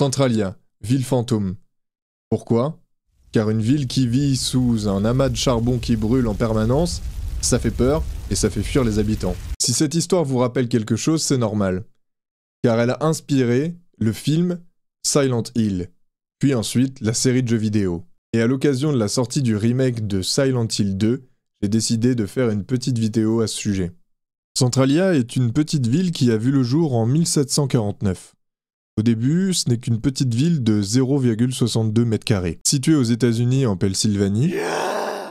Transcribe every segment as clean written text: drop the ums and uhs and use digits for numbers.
Centralia, ville fantôme. Pourquoi? Car une ville qui vit sous un amas de charbon qui brûle en permanence, ça fait peur et ça fait fuir les habitants. Si cette histoire vous rappelle quelque chose, c'est normal. Car elle a inspiré le film Silent Hill, puis ensuite la série de jeux vidéo. Et à l'occasion de la sortie du remake de Silent Hill 2, j'ai décidé de faire une petite vidéo à ce sujet. Centralia est une petite ville qui a vu le jour en 1749. Au début, ce n'est qu'une petite ville de 0,62 m², située aux États-Unis en Pennsylvanie,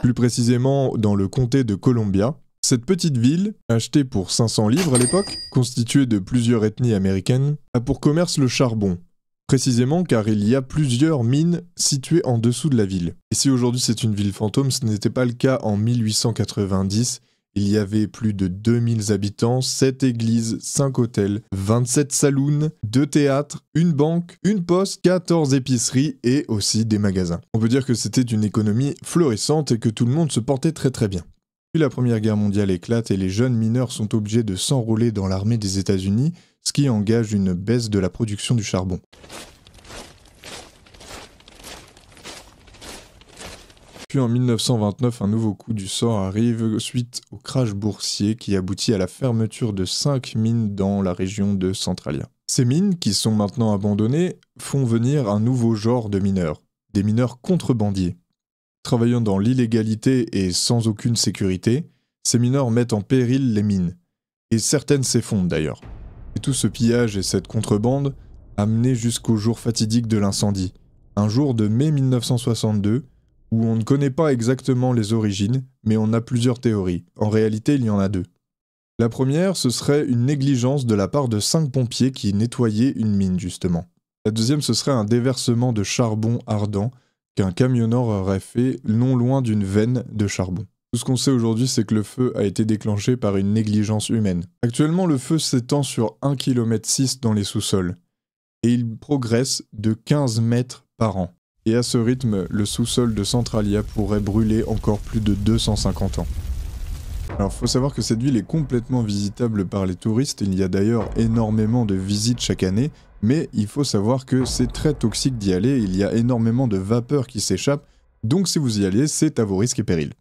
plus précisément dans le comté de Columbia. Cette petite ville, achetée pour 500 livres à l'époque, constituée de plusieurs ethnies américaines, a pour commerce le charbon, précisément car il y a plusieurs mines situées en dessous de la ville. Et si aujourd'hui c'est une ville fantôme, ce n'était pas le cas en 1890. Il y avait plus de 2000 habitants, 7 églises, 5 hôtels, 27 saloons, 2 théâtres, une banque, une poste, 14 épiceries et aussi des magasins. On peut dire que c'était une économie florissante et que tout le monde se portait très bien. Puis la Première Guerre mondiale éclate et les jeunes mineurs sont obligés de s'enrôler dans l'armée des États-Unis, ce qui engage une baisse de la production du charbon. Puis en 1929, un nouveau coup du sort arrive suite au crash boursier qui aboutit à la fermeture de 5 mines dans la région de Centralia. Ces mines, qui sont maintenant abandonnées, font venir un nouveau genre de mineurs, des mineurs contrebandiers. Travaillant dans l'illégalité et sans aucune sécurité, ces mineurs mettent en péril les mines, et certaines s'effondrent d'ailleurs. Et tout ce pillage et cette contrebande a mené jusqu'au jour fatidique de l'incendie, un jour de mai 1962, où on ne connaît pas exactement les origines, mais on a plusieurs théories. En réalité, il y en a deux. La première, ce serait une négligence de la part de 5 pompiers qui nettoyaient une mine, justement. La deuxième, ce serait un déversement de charbon ardent qu'un camionneur aurait fait non loin d'une veine de charbon. Tout ce qu'on sait aujourd'hui, c'est que le feu a été déclenché par une négligence humaine. Actuellement, le feu s'étend sur 1,6 km dans les sous-sols, et il progresse de 15 mètres par an. Et à ce rythme, le sous-sol de Centralia pourrait brûler encore plus de 250 ans. Alors faut savoir que cette ville est complètement visitable par les touristes, il y a d'ailleurs énormément de visites chaque année, mais il faut savoir que c'est très toxique d'y aller, il y a énormément de vapeur qui s'échappe, donc si vous y allez, c'est à vos risques et périls.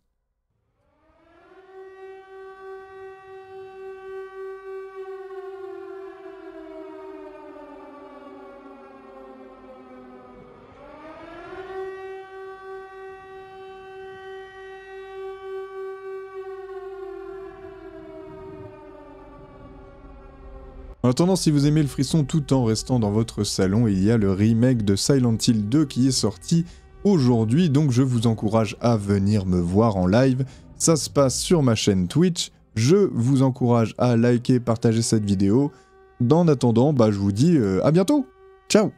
En attendant, si vous aimez le frisson tout en restant dans votre salon, il y a le remake de Silent Hill 2 qui est sorti aujourd'hui, donc je vous encourage à venir me voir en live. Ça se passe sur ma chaîne Twitch. Je vous encourage à liker, partager cette vidéo. En attendant, je vous dis à bientôt. Ciao!